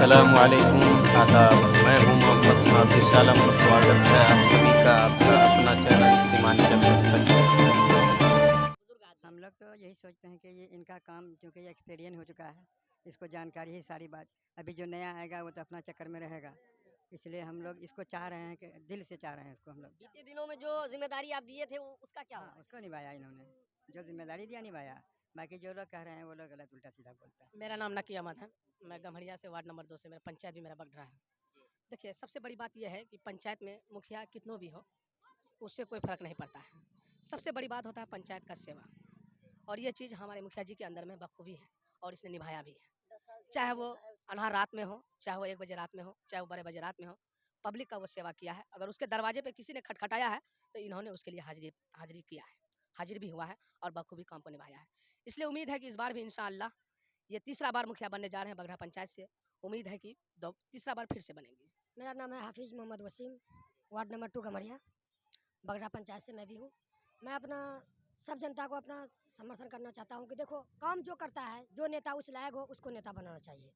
अस्सलामुअलैकुम आदाब। मैं हूं मोहम्मद नाफिस आलम। स्वागत है आप सभी का आपका अपना चैनल सीमांचल दस्तक। हम लोग तो यही सोचते हैं कि ये इनका काम क्योंकि ये एक्सपीरियंस हो चुका है, इसको जानकारी ही सारी बात। अभी जो नया आएगा वो तो अपना चक्कर में रहेगा, इसलिए हम लोग इसको चाह रहे हैं कि दिल से चाह रहे हैं इसको हम लोग। बीते दिनों में जो जिम्मेदारी आप दिए थे उसका क्या हुआ? उसको निभाया इन्होंने, जो जिम्मेदारी दिया निभाया। बाकी जो लोग कह रहे हैं वो लोग गलत उल्टा सीधा बोलता है। मेरा नाम नकी अहमद है, मैं गम्हरिया से वार्ड नंबर 2 से, मेरा पंचायत भी मेरा बगडरा है। देखिए, सबसे बड़ी बात यह है कि पंचायत में मुखिया कितनों भी हो, उससे कोई फ़र्क नहीं पड़ता है। सबसे बड़ी बात होता है पंचायत का सेवा, और ये चीज़ हमारे मुखिया जी के अंदर में बखूबी है और इसने निभाया भी है। चाहे वो अन्हार रात में हो, चाहे वो 1 बजे रात में हो, चाहे वो 12 बजे रात में हो, पब्लिक का वो सेवा किया है। अगर उसके दरवाजे पे किसी ने खटखटाया है तो इन्होंने उसके लिए हाजिरी किया है, हाजिर भी हुआ है और बखूबी काम को निभाया है। इसलिए उम्मीद है कि इस बार भी इंशाअल्लाह ये तीसरा बार मुखिया बनने जा रहे हैं बगडरा पंचायत से। उम्मीद है कि तीसरा बार फिर से बनेंगे। मेरा नाम है हाफिज़ मोहम्मद वसीम, वार्ड नंबर 2 गम्हरिया, बगडरा पंचायत से मैं भी हूँ। मैं अपना सब जनता को अपना समर्थन करना चाहता हूँ कि देखो, काम जो करता है, जो नेता उस लायक हो उसको नेता बनाना चाहिए।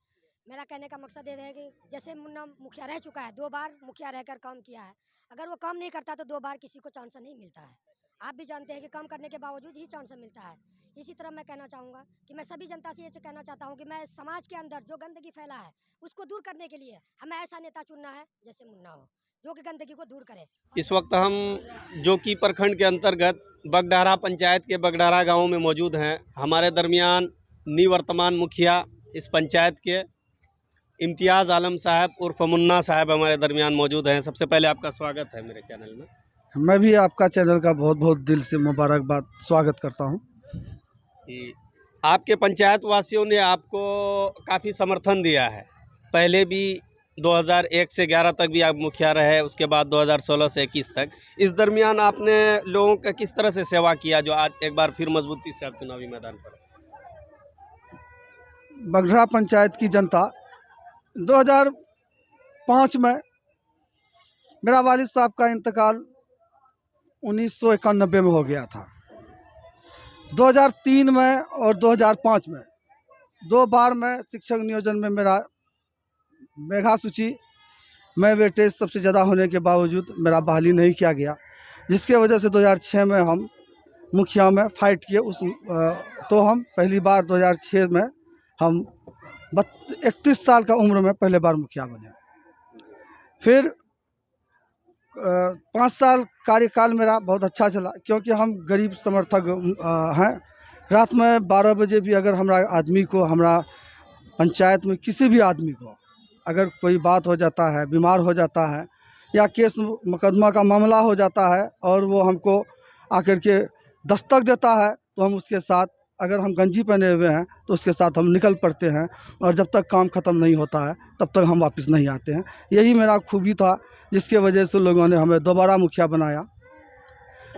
मेरा कहने का मकसद ये है कि जैसे मुन्ना मुखिया रह चुका है, 2 बार मुखिया रहकर काम किया है। अगर वो काम नहीं करता तो 2 बार किसी को चांस नहीं मिलता है। आप भी जानते हैं कि काम करने के बावजूद ही चांस मिलता है। इसी तरह मैं कहना चाहूँगा कि मैं सभी जनता से ये कहना चाहता हूँ कि मैं समाज के अंदर जो गंदगी फैला है उसको दूर करने के लिए हमें ऐसा नेता चुनना है जैसे मुन्ना हो, जो कि गंदगी को दूर करे। इस वक्त हम जो कि प्रखंड के अंतर्गत बगडरा पंचायत के बगडरा गांव में मौजूद हैं। हमारे दरमियान निवर्तमान मुखिया इस पंचायत के इम्तियाज़ आलम साहब उर्फ मुन्ना साहब हमारे दरमियान मौजूद हैं। सबसे पहले आपका स्वागत है मेरे चैनल में। मैं भी आपका चैनल का बहुत बहुत दिल से मुबारकबाद स्वागत करता हूं। कि आपके पंचायत वासियों ने आपको काफ़ी समर्थन दिया है। पहले भी 2001 से 11 तक भी आप मुखिया रहे, उसके बाद 2016 से 21 तक। इस दरमियान आपने लोगों का किस तरह से सेवा किया जो आज एक बार फिर मजबूती से आप चुनावी मैदान पर? बगडरा पंचायत की जनता 2005 में मेरा वालिद साहब का इंतकाल 1991 में हो गया था। 2003 में और 2005 में 2 बार में शिक्षक नियोजन में मेरा मेधा सूची में वेटेज सबसे ज़्यादा होने के बावजूद मेरा बहाली नहीं किया गया, जिसके वजह से 2006 में हम मुखिया में फाइट किए। तो हम पहली बार 2006 में हम 31 साल का उम्र में पहले बार मुखिया बने। फिर 5 साल कार्यकाल मेरा बहुत अच्छा चला, क्योंकि हम गरीब समर्थक हैं। रात में 12 बजे भी अगर हमारा आदमी को, हमारा पंचायत में किसी भी आदमी को अगर कोई बात हो जाता है, बीमार हो जाता है या केस मुकदमा का मामला हो जाता है और वो हमको आकर के दस्तक देता है, तो हम उसके साथ, अगर हम गंजी पहने हुए हैं तो उसके साथ हम निकल पड़ते हैं, और जब तक काम ख़त्म नहीं होता है तब तक हम वापस नहीं आते हैं। यही मेरा खूबी था, जिसके वजह से लोगों ने हमें दोबारा मुखिया बनाया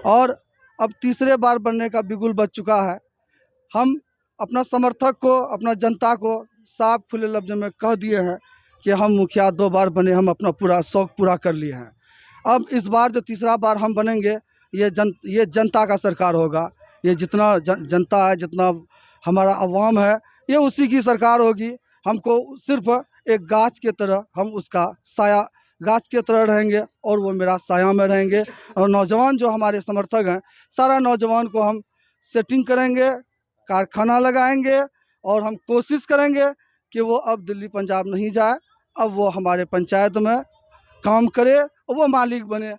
और अब तीसरे बार बनने का बिगुल बज चुका है। हम अपना समर्थक को, अपना जनता को साफ खुले लफ्ज़ में कह दिए हैं कि हम मुखिया 2 बार बने, हम अपना पूरा शौक़ पूरा कर लिए हैं। अब इस बार जो तीसरा बार हम बनेंगे, ये जनता का सरकार होगा। ये जितना जनता है, जितना हमारा अवाम है, ये उसी की सरकार होगी। हमको सिर्फ एक गाछ की तरह, हम उसका साया, गाछ की तरह रहेंगे और वो मेरा साया में रहेंगे। और नौजवान जो हमारे समर्थक हैं, सारा नौजवान को हम सेटिंग करेंगे, कारखाना लगाएंगे और हम कोशिश करेंगे कि वो अब दिल्ली पंजाब नहीं जाए, अब वो हमारे पंचायत में काम करे और वो मालिक बने।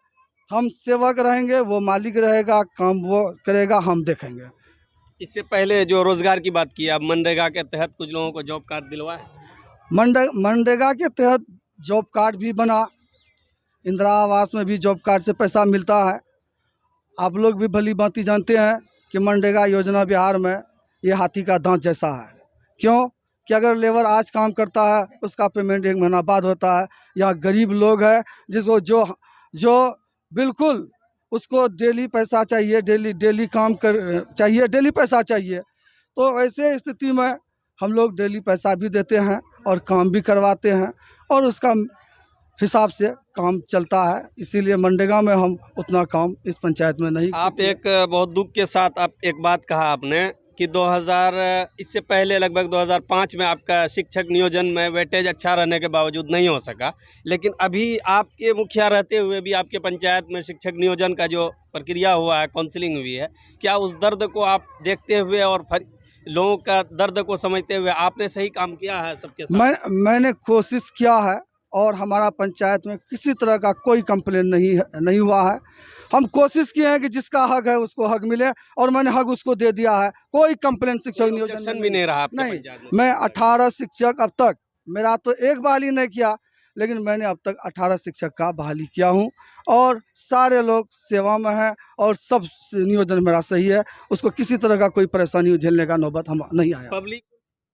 हम सेवक रहेंगे, वो मालिक रहेगा, काम वो करेगा, हम देखेंगे। इससे पहले जो रोज़गार की बात की, आप मनरेगा के तहत कुछ लोगों को जॉब कार्ड दिलवाए? मनरेगा के तहत जॉब कार्ड भी बना, इंदिरा आवास में भी जॉब कार्ड से पैसा मिलता है। आप लोग भी भली भांति जानते हैं कि मनरेगा योजना बिहार में ये हाथी का दांत जैसा है। क्यों कि अगर लेबर आज काम करता है, उसका पेमेंट 1 महीना बाद होता है। यहाँ गरीब लोग हैं जिसको जो बिल्कुल उसको डेली पैसा चाहिए, डेली काम चाहिए, डेली पैसा चाहिए। तो ऐसे स्थिति में हम लोग डेली पैसा भी देते हैं और काम भी करवाते हैं और उसका हिसाब से काम चलता है। इसीलिए मनरेगा में हम उतना काम इस पंचायत में नहीं। आप एक बहुत दुख के साथ आप एक बात कहा आपने कि 2000 इससे पहले लगभग 2005 में आपका शिक्षक नियोजन में वेटेज अच्छा रहने के बावजूद नहीं हो सका, लेकिन अभी आपके मुखिया रहते हुए भी आपके पंचायत में शिक्षक नियोजन का जो प्रक्रिया हुआ है, काउंसलिंग हुई है, क्या उस दर्द को आप देखते हुए और लोगों का दर्द को समझते हुए आपने सही काम किया है सबके साथ? मैंने कोशिश किया है और हमारा पंचायत में किसी तरह का कोई कंप्लेन नहीं हुआ है। हम कोशिश किए हैं कि जिसका हक है उसको हक मिले और मैंने हक उसको दे दिया है। कोई कंप्लेन शिक्षक कोई नियोजन objection में भी नहीं रहा आपके नहीं। पंचायत में? मैं 18 शिक्षक अब तक, मेरा तो एक बहाली नहीं किया, लेकिन मैंने अब तक 18 शिक्षक का बहाली किया हूँ और सारे लोग सेवा में हैं और सब नियोजन मेरा सही है। उसको किसी तरह का कोई परेशानी झेलने का नौबत हम नहीं आया। पब्लिक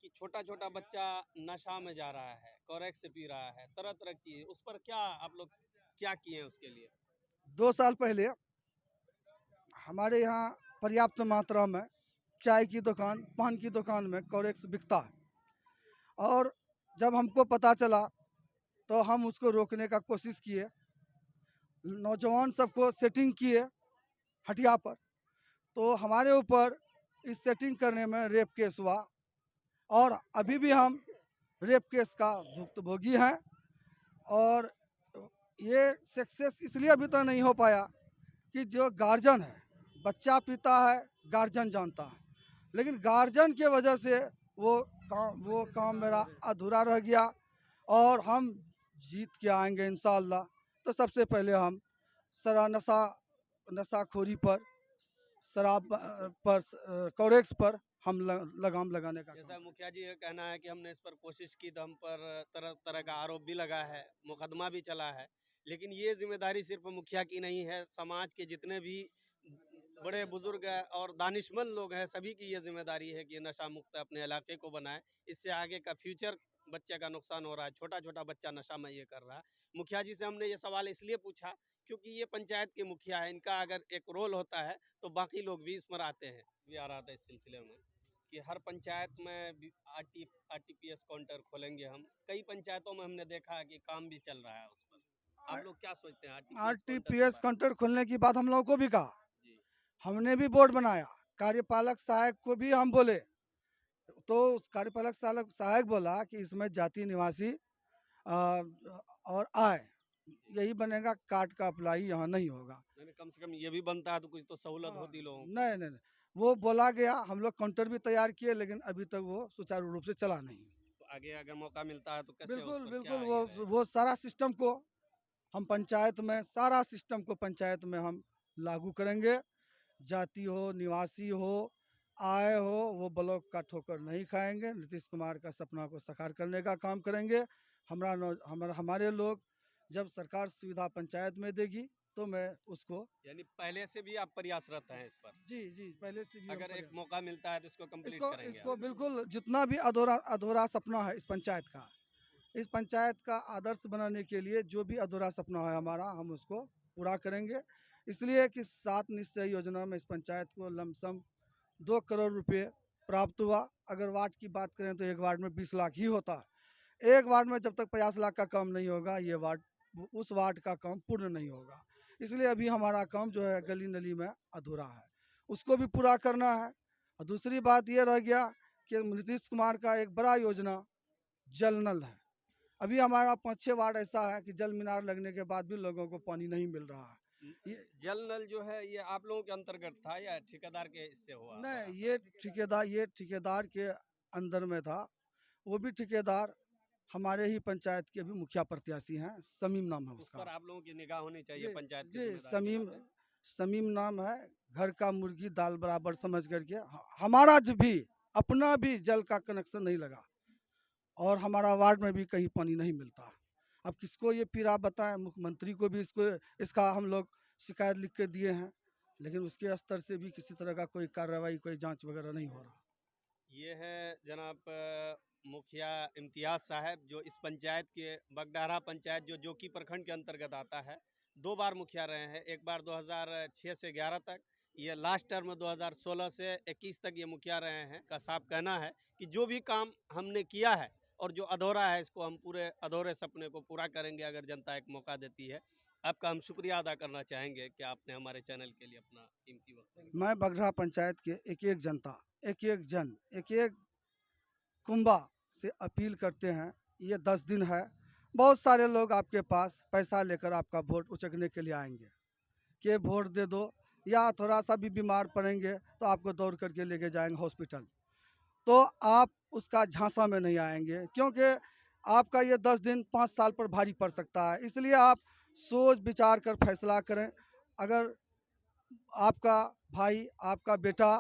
कि छोटा छोटा बच्चा नशा में जा रहा है, कोरेक्स पी रहा है, तरह तरह की चीज, उस पर क्या आप लोग क्या किए हैं उसके लिए? 2 साल पहले हमारे यहाँ पर्याप्त मात्रा में चाय की दुकान, पान की दुकान में कोरेक्स बिकता है और जब हमको पता चला तो हम उसको रोकने का कोशिश किए। नौजवान सबको सेटिंग किए हटिया पर, तो हमारे ऊपर इस सेटिंग करने में रेप केस हुआ और अभी भी हम रेप केस का भुक्तभोगी हैं। और ये सक्सेस इसलिए अभी तक नहीं हो पाया कि जो गार्जियन है, बच्चा पीता है, गार्जियन जानता है, लेकिन गार्जियन के वजह से वो काम मेरा अधूरा रह गया और हम जीत के आएंगे इंशाअल्लाह। तो सबसे पहले हम नशाखोरी पर, शराब पर, कोरेक्स पर हम लगाम लगाने का जैसा मुखिया जी का कहना है कि हमने इस पर कोशिश की तो हम पर तरह तरह का आरोप भी लगा है, मुकदमा भी चला है, लेकिन ये जिम्मेदारी सिर्फ मुखिया की नहीं है, समाज के जितने भी बड़े बुजुर्ग और दानिशमंद लोग हैं सभी की ये जिम्मेदारी है कि नशा मुक्त अपने इलाके को बनाए। इससे आगे का फ्यूचर बच्चे का नुकसान हो रहा है, छोटा छोटा बच्चा नशा में ये कर रहा है। मुखिया जी से हमने ये सवाल इसलिए पूछा क्योंकि ये पंचायत के मुखिया है, इनका अगर एक रोल होता है तो बाकी लोग भी इस पर आते हैं। भी आ रहा था इस सिलसिले में कि हर पंचायत में आरटीपीएस काउंटर खोलेंगे हम। कई पंचायतों में हमने देखा है कि काम भी चल रहा है उस पर। आप लोग क्या सोचते हैं आरटीपीएस काउंटर खोलने की बात हम लोगों को भी कहा, जी। हमने भी बोर्ड बनाया, कार्यपालक सहायक को भी हम बोले, तो उस कार्यपालक सहायक बोला कि इसमें जाति निवासी और आय यही बनेगा, कार्ड का अप्लाई यहाँ नहीं होगा। कम से कम ये भी बनता है तो कुछ तो सहूलत होती लोगों को। नहीं, वो बोला गया, हम लोग काउंटर भी तैयार किए, लेकिन अभी तक वो सुचारू रूप से चला नहीं। तो आगे अगर मौका मिलता है तो कैसे बिल्कुल उस पर बिल्कुल क्या वो सारा सिस्टम को हम पंचायत में, सारा सिस्टम को पंचायत में हम लागू करेंगे। जाति हो, निवासी हो, आय हो, वो ब्लॉक का ठोकर नहीं खाएंगे। नीतीश कुमार का सपना को साकार करने का काम करेंगे। हमारे लोग जब सरकार सुविधा पंचायत में देगी तो मैं उसको, यानी पहले से भी आप प्रयासरत हैं इस पर? जी पहले से भी अगर एक मौका मिलता है तो इसको कंप्लीट करेंगे इसको बिल्कुल, जितना भी अधूरा सपना है इस पंचायत का आदर्श बनाने के लिए जो भी अधूरा सपना है हमारा, हम उसको पूरा करेंगे। इसलिए कि 7 निश्चय योजना में इस पंचायत को लमसम 2 करोड़ रुपए प्राप्त हुआ। अगर वार्ड की बात करें तो एक वार्ड में 20 लाख ही होता है। एक वार्ड में जब तक 50 लाख का काम नहीं होगा, ये वार्ड, उस वार्ड का काम पूर्ण नहीं होगा। इसलिए अभी हमारा काम जो है गली नली में अधूरा है, उसको भी पूरा करना है। और दूसरी बात ये रह गया कि नीतीश कुमार का एक बड़ा योजना जल नल है। अभी हमारा 5-6 वार्ड ऐसा है कि जल मीनार लगने के बाद भी लोगों को पानी नहीं मिल रहा है। ये जल नल जो है ये आप लोगों के अंतर्गत था या ठेकेदार के इससे हुआ? नहीं, ये ठेकेदार के अंदर में था। वो भी ठेकेदार हमारे ही पंचायत के भी मुखिया प्रत्याशी हैं, समीम नाम है उस उसका। पर आप लोगों की निगाह होनी चाहिए पंचायत की जी जिम्मेदारी के नाते। समीम नाम है। घर का मुर्गी दाल बराबर समझ करके हमारा भी अपना भी जल का कनेक्शन नहीं लगा और हमारा वार्ड में भी कहीं पानी नहीं मिलता। अब किसको ये पीड़ा बताएं? मुख्यमंत्री को भी इसका हम लोग शिकायत लिख के दिए हैं, लेकिन उसके स्तर से भी किसी तरह का कोई कार्रवाई, कोई जांच वगैरह नहीं हो रहा। ये है जनाब मुखिया इम्तियाज साहब, जो इस पंचायत के बगडारा पंचायत जो जोकी प्रखंड के अंतर्गत आता है, 2 बार मुखिया रहे हैं। एक बार 2006 से 11 तक, ये लास्ट टर्म 2016 से 21 तक ये मुखिया रहे हैं। का साफ कहना है कि जो भी काम हमने किया है और जो अधूरा है इसको हम पूरे अधूरे सपने को पूरा करेंगे अगर जनता एक मौका देती है। आपका हम शुक्रिया अदा करना चाहेंगे कि आपने हमारे चैनल के लिए अपना कीमती वक्त दिया। मैं बगरा पंचायत के एक एक जनता, एक एक जन, एक एक कुंबा से अपील करते हैं, ये 10 दिन है, बहुत सारे लोग आपके पास पैसा लेकर आपका वोट उचकने के लिए आएंगे कि वोट दे दो, या थोड़ा सा भी बीमार पड़ेंगे तो आपको दौड़ करके लेके जाएंगे हॉस्पिटल। तो आप उसका झांसा में नहीं आएंगे, क्योंकि आपका ये 10 दिन 5 साल पर भारी पड़ सकता है। इसलिए आप सोच विचार कर फैसला करें। अगर आपका भाई, आपका बेटा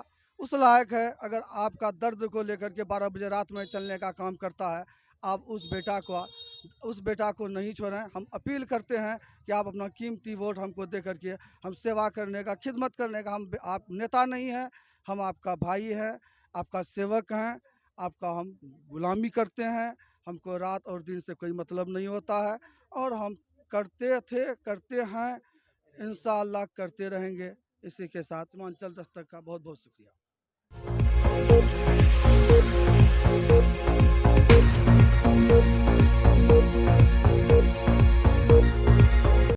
उस लायक है, अगर आपका दर्द को लेकर के 12 बजे रात में चलने का काम करता है, आप उस बेटा को नहीं छोड़ें। हम अपील करते हैं कि आप अपना कीमती वोट हमको दे करके हम सेवा करने का, खिदमत करने का, हम आप नेता नहीं हैं, हम आपका भाई हैं, आपका सेवक हैं, आपका हम गुलामी करते हैं। हमको रात और दिन से कोई मतलब नहीं होता है, और हम करते थे, करते हैं, इंशाअल्लाह करते रहेंगे। इसी के साथ हिमाचल दस्तक का बहुत बहुत शुक्रिया।